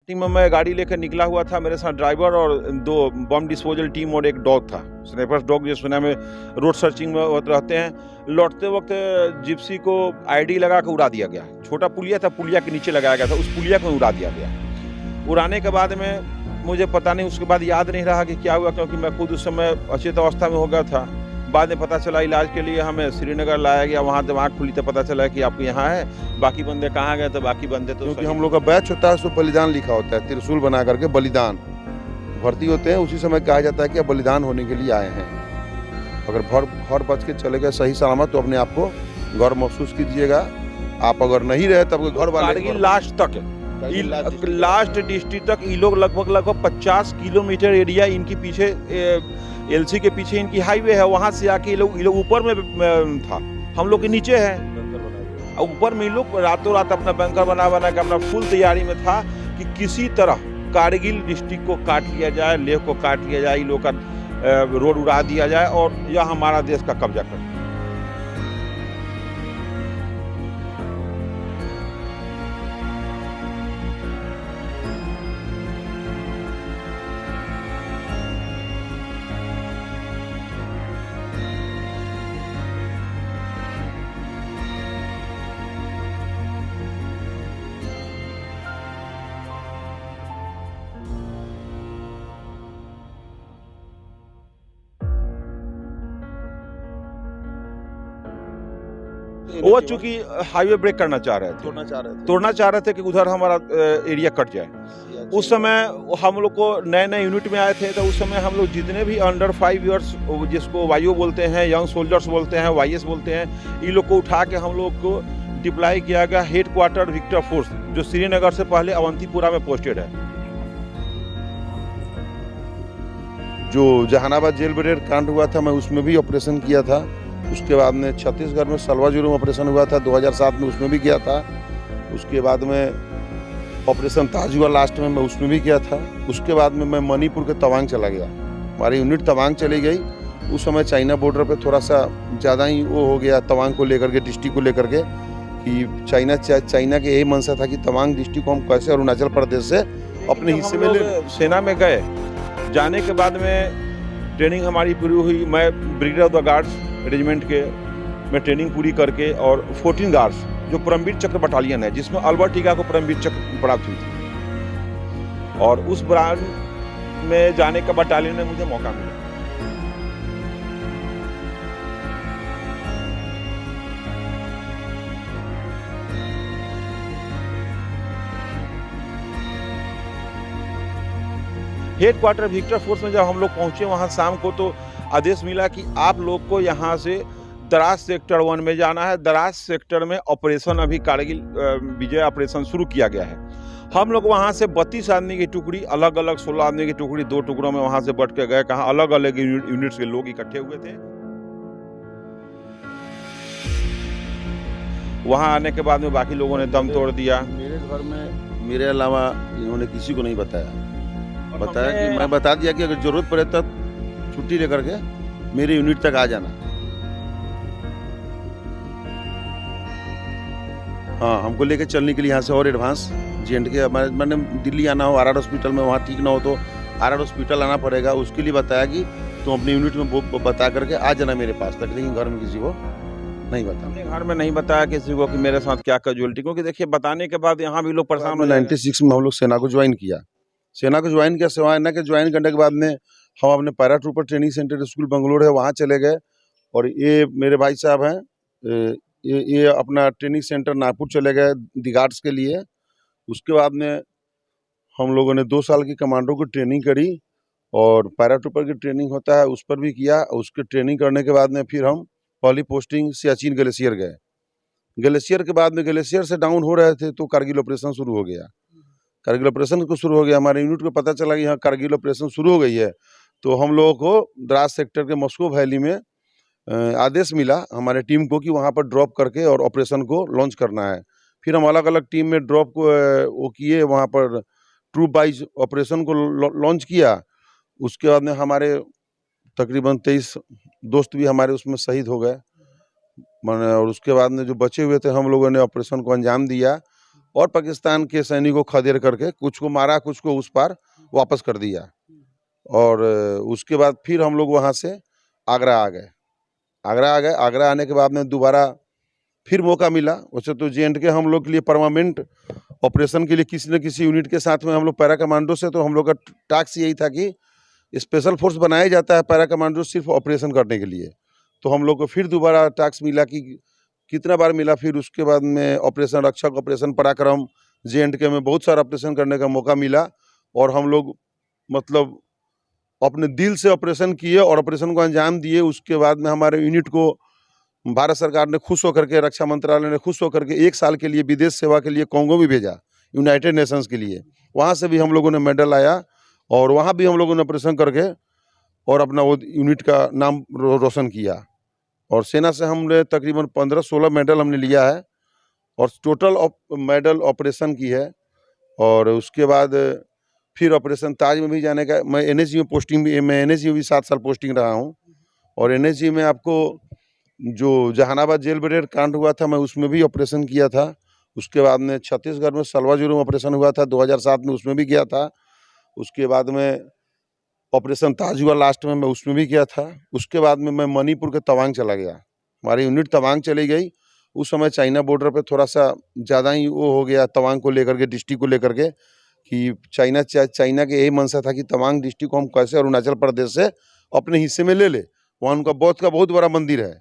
Team में मैं गाड़ी लेकर निकला हुआ था, मेरे साथ ड्राइवर और 2 बम डिस्पोजल टीम और एक डॉग था, स्नाइपर्स डॉग, जो सुना में रोड सर्चिंग में रहते हैं। लौटते वक्त जिप्सी को आईडी लगा कर उड़ा दिया गया। छोटा पुलिया था, पुलिया के नीचे लगाया गया था, उस पुलिया को उड़ा दिया गया। उड़ाने के बाद में मुझे पता नहीं, उसके बाद याद नहीं रहा कि क्या हुआ, क्योंकि मैं खुद उस समय अचेत अवस्था में हो गया था। बाद में पता चला इलाज के लिए हमें श्रीनगर लाया गया, वहाँ दिमाग खुली तो पता चला कि आप यहाँ है, बाकी बंदे कहाँ गए, तो बाकी बंदे तो क्योंकि हम लोग का बैच होता है उसमें बलिदान लिखा होता है, त्रिशूल बना करके बलिदान भर्ती होते हैं। उसी समय कहा जाता है कि आप बलिदान होने के लिए आए हैं। अगर घर बच के चले गए सही सलामत तो अपने आप को गर्व महसूस कीजिएगा। आप अगर नहीं रहे तब घर वाले लास्ट तक, लास्ट डिस्ट्रिक्ट तक ये लोग लगभग 50 किलोमीटर एरिया इनके पीछे, एलसी के पीछे इनकी हाईवे है, वहां से आके ये लोग ऊपर में था, हम लोग के नीचे है, ऊपर में ये लोग रातों रात अपना बंकर बना के अपना फुल तैयारी में था कि किसी तरह कारगिल डिस्ट्रिक्ट को काट लिया जाए, लेह को काट लिया जाए, ये लोग का रोड उड़ा दिया जाए और यह हमारा देश का कब्जा कर। वो चूंकि हाईवे ब्रेक करना चाह रहे थे, तोड़ना चाह रहे थे कि उधर हमारा एरिया कट जाए। उस समय हम लोग को नए यूनिट में आए थे, तो उस समय हम लोग जितने भी अंडर 5 इयर्स, जिसको वायु बोलते हैं, यंग सोल्जर्स बोलते हैं, वाईएस बोलते हैं, इन लोग को उठा के हम लोग को डिप्लॉय किया गया हेड क्वार्टर विक्टर फोर्स, जो श्रीनगर से पहले अवंतीपुरा में पोस्टेड है। जो जहानाबाद जेल ब्रेड कांड हुआ था, मैं उसमें भी ऑपरेशन किया था। उसके बाद में छत्तीसगढ़ में सलवा जुलूम ऑपरेशन हुआ था 2007 में, उसमें भी किया था। उसके बाद में ऑपरेशन ताज हुआ लास्ट में, मैं उसमें भी किया था। उसके बाद में मैं मणिपुर के तवांग चला गया, हमारी यूनिट तवांग चली गई। उस समय चाइना बॉर्डर पे थोड़ा सा ज़्यादा ही वो हो गया तवांग को लेकर के, डिस्ट्रिक्ट को लेकर के, कि चाइना के यही मंशा था कि तवांग डिस्ट्रिक्ट को हम कैसे अरुणाचल प्रदेश से अपने हिस्से में ले। सेना में गए, जाने के बाद में ट्रेनिंग हमारी पूरी हुई। मैं brigade of the guards regiment के में ट्रेनिंग पूरी करके, और 14 गार्ड्स जो परमवीर चक्र बटालियन है, जिसमें अल्बर्ट टीका को परमवीर चक्र प्राप्त हुई थी, और उस ब्रांच में जाने का बटालियन में मुझे मौका मिला। हेड क्वार्टर विक्टर फोर्स में जब हम लोग पहुंचे वहां शाम को, तो आदेश मिला कि आप लोग को यहां से दराज सेक्टर 1 में जाना है। दराज सेक्टर में ऑपरेशन, अभी कारगिल विजय ऑपरेशन शुरू किया गया है। हम लोग वहां से 32 आदमी की टुकड़ी, अलग अलग 16 आदमी की टुकड़ी 2 टुकड़ों में वहां से बट के गए। कहाँ अलग अलग यूनिट्स के लोग इकट्ठे हुए थे। वहां आने के बाद में बाकी लोगों ने दम तोड़ दिया। मेरे घर में मेरे अलावा इन्होंने किसी को नहीं बताया कि मैं बता दिया कि अगर जरूरत पड़े तब छुट्टी लेकर के मेरे यूनिट तक आ जाना। हाँ, हमको लेके चलने के लिए यहाँ से और एडवांस जेएंड के, मैंने दिल्ली आना हो, आरआर हॉस्पिटल में वहाँ ठीक ना हो तो आरआर हॉस्पिटल आना पड़ेगा। उसके लिए बताया कि तुम अपने यूनिट में बता करके आ जाना मेरे पास तक, लेकिन घर में किसी को नहीं बताया। घर में नहीं बताया किसी को कि मेरे साथ क्या कैजुअल्टी, क्योंकि देखिए बताने के बाद यहाँ भी लोग परेशान हो जाएंगे। 96 में हम लोग सेना को ज्वाइन किया। सेना के ज्वाइन करने के बाद में हम अपने para trooper training centre school Bangalore है, वहाँ चले गए। और ये मेरे भाई साहब हैं, ये अपना ट्रेनिंग सेंटर नागपुर चले गए दी गार्ड्स के लिए। उसके बाद में हम लोगों ने 2 साल की कमांडो की ट्रेनिंग करी, और पैरा ट्रूपर की ट्रेनिंग होता है उस पर भी किया। उसके ट्रेनिंग करने के बाद में फिर हम पहली पोस्टिंग सियाचिन ग्लेशियर गए। ग्लेशियर के बाद में ग्लेशियर से डाउन हो रहे थे तो कारगिल ऑपरेशन शुरू हो गया। कारगिल ऑपरेशन को शुरू हो गया, हमारे यूनिट को पता चला कि यहाँ कारगिल ऑपरेशन शुरू हो गई है, तो हम लोगों को द्रास सेक्टर के मॉस्को वैली में आदेश मिला हमारे टीम को कि वहाँ पर ड्रॉप करके और ऑपरेशन को लॉन्च करना है। फिर हम अलग अलग टीम में ड्रॉप को वो किए, वहाँ पर ट्रूप वाइज ऑपरेशन को लॉन्च किया। उसके बाद में हमारे तकरीबन 23 दोस्त भी हमारे उसमें शहीद हो गए। और उसके बाद में जो बचे हुए थे हम लोगों ने ऑपरेशन को अंजाम दिया। और पाकिस्तान के सैनिकों को खदेड़ करके कुछ को मारा, कुछ को उस पार वापस कर दिया। और उसके बाद फिर हम लोग वहाँ से आगरा आ गए। आगरा आने के बाद में दोबारा फिर मौका मिला। वैसे तो J&K हम लोग के लिए परमानेंट ऑपरेशन के लिए किसी न किसी यूनिट के साथ में हम लोग पैरा कमांडो से, तो हम लोग का टास्क यही था कि स्पेशल फोर्स बनाया जाता है पैरा कमांडो सिर्फ ऑपरेशन करने के लिए। तो हम लोग को फिर दोबारा टास्क मिला कि कितना बार मिला, फिर उसके बाद में ऑपरेशन रक्षक, ऑपरेशन पराक्रम, J&K में बहुत सारा ऑपरेशन करने का मौका मिला। और हम लोग मतलब अपने दिल से ऑपरेशन किए और ऑपरेशन को अंजाम दिए। उसके बाद में हमारे यूनिट को भारत सरकार ने खुश होकर के, रक्षा मंत्रालय ने खुश होकर के 1 साल के लिए विदेश सेवा के लिए कॉन्गो भी भेजा, यूनाइटेड नेशंस के लिए। वहाँ से भी हम लोगों ने मेडल आया और वहाँ भी हम लोगों ने ऑपरेशन करके और अपना वो यूनिट का नाम रोशन किया। और सेना से हमने तकरीबन 15-16 मेडल हमने लिया है और टोटल मेडल ऑपरेशन की है। और उसके बाद फिर ऑपरेशन ताज में भी जाने का, मैं NSG में पोस्टिंग भी, मैं NSG में भी 7 साल पोस्टिंग रहा हूँ। और NSG में आपको जो जहानाबाद जेल ब्रेड कांड हुआ था, मैं उसमें भी ऑपरेशन किया था। उसके बाद में छत्तीसगढ़ में सलवा जुर्म ऑपरेशन हुआ था 2007 में, उसमें भी किया था। उसके बाद में ऑपरेशन ताज हुआ लास्ट में, मैं उसमें भी किया था। उसके बाद में मैं मणिपुर के तवांग चला गया, हमारी यूनिट तवांग चली गई। उस समय चाइना बॉर्डर पे थोड़ा सा ज़्यादा ही वो हो गया तवांग को लेकर के, डिस्ट्रिक्ट को लेकर के, कि चाइना के यही मंशा था कि तवांग डिस्ट्रिक्ट को हम कैसे अरुणाचल प्रदेश से अपने हिस्से में ले ले। वहाँ उनका बौद्ध का बहुत बड़ा मंदिर है।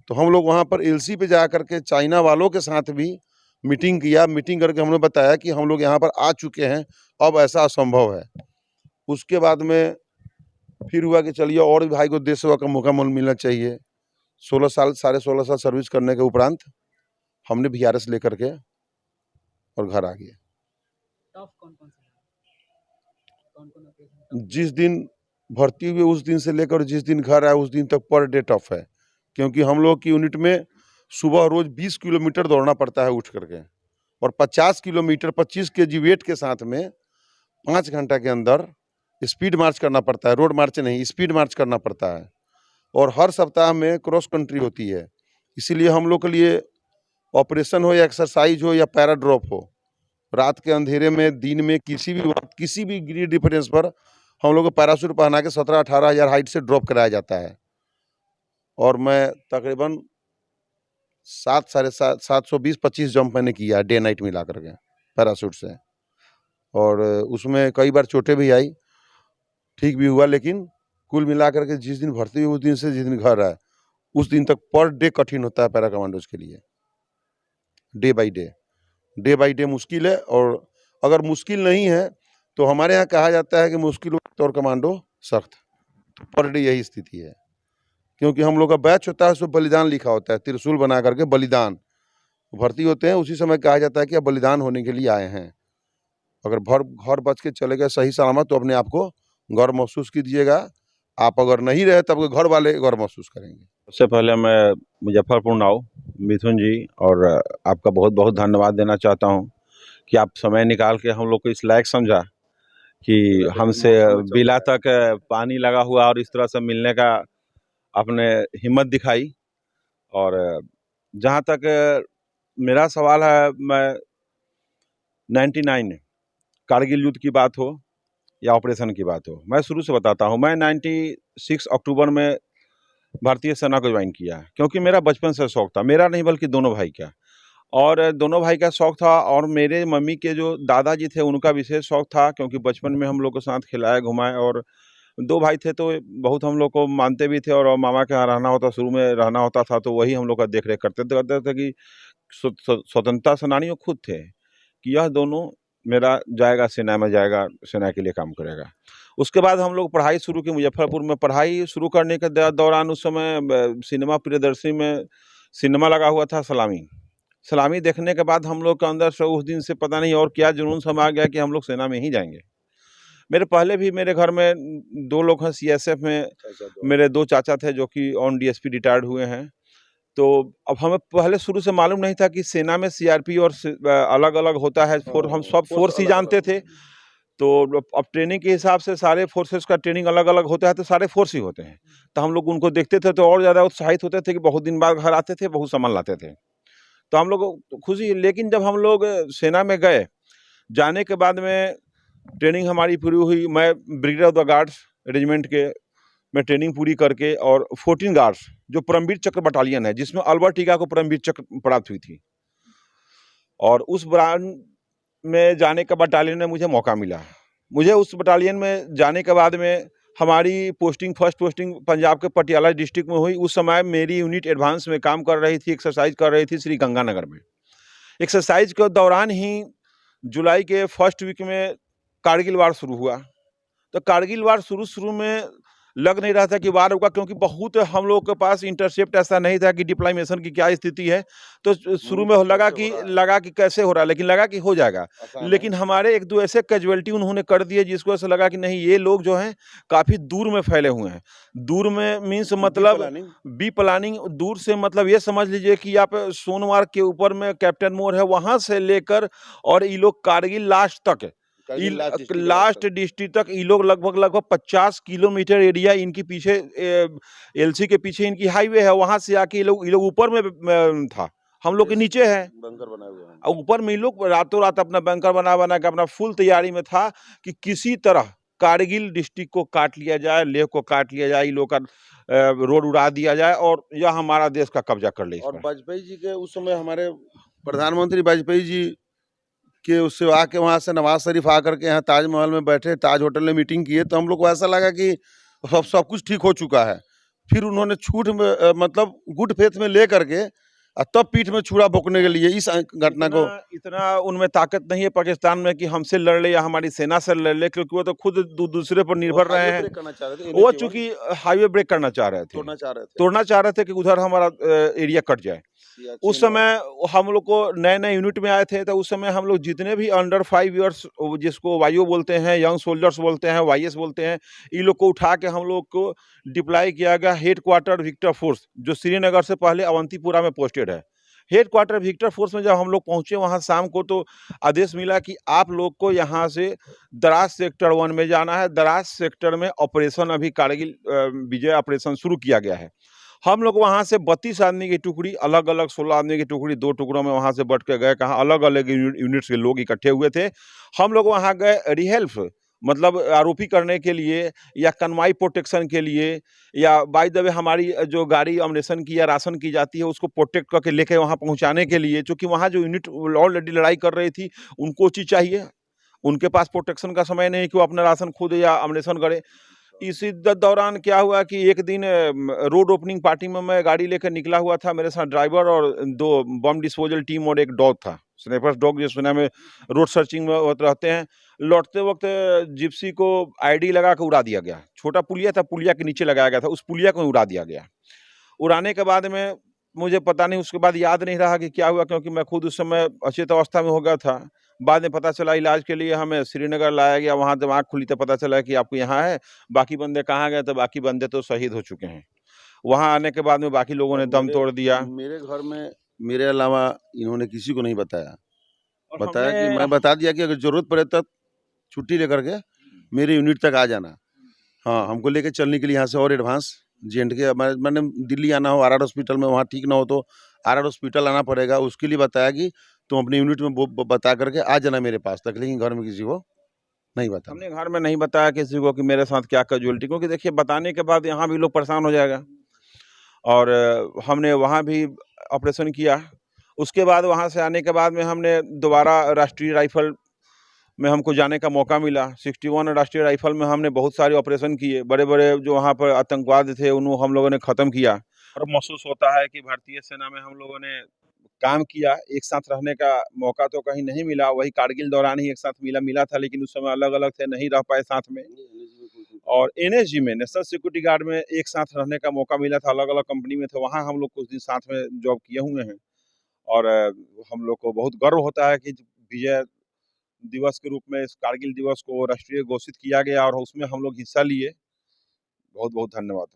तो हम लोग वहाँ पर LC पे जा करके चाइना वालों के साथ भी मीटिंग किया। मीटिंग करके हमने बताया कि हम लोग यहाँ पर आ चुके हैं, अब ऐसा असंभव है। उसके बाद में फिर हुआ कि चलिए और भी भाई को देश सेवा का मौका मिलना चाहिए। 16 साल, 16.5 साल सर्विस करने के उपरांत हमने VRS लेकर के और घर आ गए। जिस दिन भर्ती हुए उस दिन से लेकर जिस दिन घर आए उस दिन तक पर डे टफ है, क्योंकि हम लोग की यूनिट में सुबह रोज 20 किलोमीटर दौड़ना पड़ता है उठ करके, और 50 किलोमीटर 25 kg वेट के साथ में 5 घंटा के अंदर स्पीड मार्च करना पड़ता है। रोड मार्च नहीं, स्पीड मार्च करना पड़ता है। और हर सप्ताह में क्रॉस कंट्री होती है। इसीलिए हम लोग के लिए ऑपरेशन हो या एक्सरसाइज हो या पैरा ड्रॉप हो, रात के अंधेरे में, दिन में, किसी भी वक्त, किसी भी ग्रेड डिफरेंस पर हम लोग को पैराशूट पहना के 17-18 हज़ार हाइट से ड्रॉप कराया जाता है। और मैं तकरीबन 720-25 जंप मैंने किया डे नाइट मिला करके पैराशूट से। और उसमें कई बार चोटें भी आई, ठीक भी हुआ, लेकिन कुल मिला करके जिस दिन भर्ती हुई उस दिन से जिस दिन घर आए उस दिन तक पर डे कठिन होता है पैरा कमांडोज के लिए। डे बाई डे मुश्किल है। और अगर मुश्किल नहीं है तो हमारे यहाँ कहा जाता है कि मुश्किल वक्त और कमांडो सख्त। तो पर डे यही स्थिति है, क्योंकि हम लोग का बैच होता है उसमें बलिदान लिखा होता है, त्रिशूल बना करके बलिदान। भर्ती होते हैं उसी समय कहा जाता है कि आप बलिदान होने के लिए आए हैं। अगर घर बच के चले गए सही सलामत तो अपने आप को गर्व महसूस कीजिएगा। आप अगर नहीं रहे तब घर वाले गर्व महसूस करेंगे। सबसे पहले मैं मुजफ्फरपुर नाव मिथुन जी और आपका बहुत बहुत धन्यवाद देना चाहता हूं कि आप समय निकाल के हम लोग को इस लायक समझा कि हमसे बिला तक पानी लगा हुआ और इस तरह से मिलने का आपने हिम्मत दिखाई। और जहां तक मेरा सवाल है, मैं 99 कारगिल युद्ध की बात हो या ऑपरेशन की बात हो, मैं शुरू से बताता हूं। मैं 96 अक्टूबर में भारतीय सेना को ज्वाइन किया, क्योंकि मेरा बचपन से शौक था, मेरा नहीं बल्कि दोनों भाई का। और दोनों भाई का शौक था, और मेरे मम्मी के जो दादाजी थे उनका विशेष शौक था, क्योंकि बचपन में हम लोग के साथ खिलाए घुमाए। और 2 भाई थे तो बहुत हम लोग को मानते भी थे, और मामा के यहाँ रहना होता, शुरू में रहना होता था, तो वही हम लोग का देख रेख करते थे कि स्वतंत्रता सेनानी खुद थे कि यह दोनों मेरा जाएगा सेना में, जाएगा सेना के लिए काम करेगा। उसके बाद हम लोग पढ़ाई शुरू की मुजफ्फरपुर में। पढ़ाई शुरू करने के दौरान उस समय सिनेमा प्रियदर्शी में सिनेमा लगा हुआ था सलामी देखने के बाद हम लोग के अंदर से उस दिन से पता नहीं और क्या जुनून समा गया कि हम लोग सेना में ही जाएंगे। मेरे पहले भी मेरे घर में 2 लोग हैं CSF में, मेरे 2 चाचा थे जो कि ऑन DSP रिटायर्ड हुए हैं। तो अब हमें पहले शुरू से मालूम नहीं था कि सेना में CRP और अलग अलग होता है। हम सब फोर्स ही जानते थे। तो अब ट्रेनिंग के हिसाब से सारे फोर्सेस का ट्रेनिंग अलग अलग होता है, तो सारे फोर्स ही होते हैं। तो हम लोग उनको देखते थे तो और ज़्यादा उत्साहित होते थे कि बहुत दिन बाद घर आते थे, बहुत सामान लाते थे। तो हम लोग को खुशी। लेकिन जब हम लोग सेना में गए, जाने के बाद में ट्रेनिंग हमारी पूरी हुई। मैं brigadier of the guards regiment के मैं ट्रेनिंग पूरी करके, और 14 गार्ड्स जो परमवीर चक्र बटालियन है, जिसमें अल्बर्ट टीका को परमवीर चक्र प्राप्त हुई थी, और उस ब्रांच में जाने का बटालियन में मुझे मौका मिला। मुझे उस बटालियन में जाने के बाद में हमारी पोस्टिंग, फर्स्ट पोस्टिंग पंजाब के पटियाला डिस्ट्रिक्ट में हुई। उस समय मेरी यूनिट एडवांस में काम कर रही थी, एक्सरसाइज कर रही थी श्री गंगानगर में। एक्सरसाइज के दौरान ही जुलाई के फर्स्ट वीक में कारगिल वार शुरू हुआ। तो कारगिल वार शुरू में लग नहीं रहा था कि वार होगा, क्योंकि बहुत हम लोग के पास इंटरसेप्ट ऐसा नहीं था कि डिप्लोमेशन की क्या स्थिति है। तो शुरू में लगा कि कैसे हो रहा है, लेकिन लगा कि हो जाएगा। लेकिन हमारे एक दो ऐसे कैजुअलिटी उन्होंने कर दिए जिसको ऐसा लगा कि नहीं, ये लोग जो हैं काफी दूर में फैले हुए हैं। दूर में मीन्स मतलब बी प्लानिंग, दूर से मतलब ये समझ लीजिए कि आप सोनमार्ग के ऊपर में कैप्टन मोड़ है, वहां से लेकर और ये लोग कारगिल लास्ट तक, लास्ट डिस्ट्रिक्ट तक ये लोग लगभग 50 किलोमीटर एरिया इनके पीछे, एलसी के पीछे इनकी हाईवे है, वहां से आके ये लोग ऊपर में था, हम लोग के नीचे है बंकर बनाए हुए हैं। और ऊपर में ये लोग रातों रात अपना बंकर बना के अपना फुल तैयारी में था कि किसी तरह कारगिल डिस्ट्रिक्ट को काट लिया जाए, लेह को काट लिया जाए, ये लोग का रोड उड़ा दिया जाए और यह हमारा देश का कब्जा कर ले। और वाजपेयी जी के उस समय हमारे प्रधानमंत्री वाजपेयी जी कि उससे आके वहाँ से नवाज शरीफ आकर के यहाँ ताजमहल में बैठे, ताज होटल में मीटिंग किए, तो हम लोग को ऐसा लगा कि सब कुछ ठीक हो चुका है। फिर उन्होंने छूट में मतलब गुड फेथ में ले करके तब पीठ में छुरा भोंकने के लिए इस घटना को, इतना उनमें ताकत नहीं है पाकिस्तान में कि हमसे लड़ ले या हमारी सेना से लड़ ले, क्योंकि वो तो खुद दूसरे पर निर्भर रहे हैं। वो चूंकि हाईवे ब्रेक करना चाह रहे थे, तोड़ना चाह रहे थे कि उधर हमारा एरिया कट जाए। उस समय हम लोग को नए यूनिट में आए थे, तो उस समय हम लोग जितने भी अंडर 5 इयर्स, जिसको वाईओ बोलते हैं, यंग सोल्जर्स बोलते हैं, वाईएस बोलते हैं, इन लोग को उठा के हम लोग को डिप्लॉय किया गया हेड क्वार्टर विक्टर फोर्स, जो श्रीनगर से पहले अवंतीपुरा में पोस्टेड है। हेड क्वार्टर विक्टर फोर्स में जब हम लोग पहुंचे वहां शाम को, तो आदेश मिला कि आप लोग को यहाँ से दराज सेक्टर 1 में जाना है। दराज सेक्टर में ऑपरेशन, अभी कारगिल विजय ऑपरेशन शुरू किया गया है। हम लोग वहां से 32 आदमी की टुकड़ी, अलग अलग 16 आदमी की टुकड़ी, 2 टुकड़ों में वहां से बट के गए। कहाँ अलग अलग यूनिट्स के लोग इकट्ठे हुए थे। हम लोग वहां गए रिहेल्प, मतलब आरोपी करने के लिए या कन्वाई प्रोटेक्शन के लिए, या बाय द वे हमारी जो गाड़ी अम्नेशन की या राशन की जाती है उसको प्रोटेक्ट करके लेके वहां पहुंचाने के लिए, क्योंकि वहां जो यूनिट ऑलरेडी लड़ाई कर रही थी उनको चीज चाहिए, उनके पास प्रोटेक्शन का समय नहीं कि वो अपना राशन खुद या अम्नेशन करे। इसी दौरान क्या हुआ कि एक दिन रोड ओपनिंग पार्टी में मैं गाड़ी लेकर निकला हुआ था, मेरे साथ ड्राइवर और 2 बम डिस्पोजल टीम और एक डॉग था, स्नाइपर्स डॉग, जो सुना में रोड सर्चिंग में रहते हैं। लौटते वक्त जिप्सी को आईडी लगा कर उड़ा दिया गया। छोटा पुलिया था, पुलिया के नीचे लगाया गया था, उस पुलिया को उड़ा दिया गया। उड़ाने के बाद में मुझे पता नहीं, उसके बाद याद नहीं रहा कि क्या हुआ, क्योंकि मैं खुद उस समय अचेत अवस्था में हो गया था। बाद में पता चला इलाज के लिए हमें श्रीनगर लाया गया, वहाँ जब आँख खुली तो पता चला कि आपको यहाँ है। बाकी बंदे कहाँ गए, तो बाकी बंदे तो शहीद हो चुके हैं। वहाँ आने के बाद में बाकी लोगों ने दम तोड़ दिया। मेरे घर में मेरे अलावा इन्होंने किसी को नहीं बताया कि मैं बता दिया कि अगर जरूरत पड़े तब छुट्टी लेकर के मेरे यूनिट तक आ जाना। हाँ, हमको लेके चलने के लिए यहाँ से और एडवांस J&K, मैंने दिल्ली आना हो RR हॉस्पिटल में, वहाँ ठीक ना हो तो RR हॉस्पिटल आना पड़ेगा, उसके लिए बताया कि तुम अपने यूनिट में बता करके आ जाना मेरे पास तक, लेकिन घर में किसी को नहीं बताया। हमने घर में नहीं बताया किसी को कि मेरे साथ क्या कैजुअलिटी, क्योंकि देखिए बताने के बाद यहाँ भी लोग परेशान हो जाएगा। और हमने वहाँ भी ऑपरेशन किया। उसके बाद वहाँ से आने के बाद में हमने दोबारा राष्ट्रीय राइफल में हमको जाने का मौका मिला। 61 राष्ट्रीय राइफल में हमने बहुत सारे ऑपरेशन किए, बड़े बड़े जो वहाँ पर आतंकवाद थे उन्होंने हम लोगों ने ख़त्म किया। और महसूस होता है कि भारतीय सेना में हम लोगों ने काम किया। एक साथ रहने का मौका तो कहीं नहीं मिला, वही कारगिल दौरान ही एक साथ मिला था, लेकिन उस समय अलग अलग थे, नहीं रह पाए साथ में। और NSG में, नेशनल सिक्योरिटी गार्ड में एक साथ रहने का मौका मिला था, अलग अलग कंपनी में थे, वहाँ हम लोग कुछ दिन साथ में जॉब किए हुए हैं। और हम लोग को बहुत गर्व होता है कि विजय दिवस के रूप में इस कारगिल दिवस को राष्ट्रीय घोषित किया गया और उसमें हम लोग हिस्सा लिए। बहुत बहुत धन्यवाद।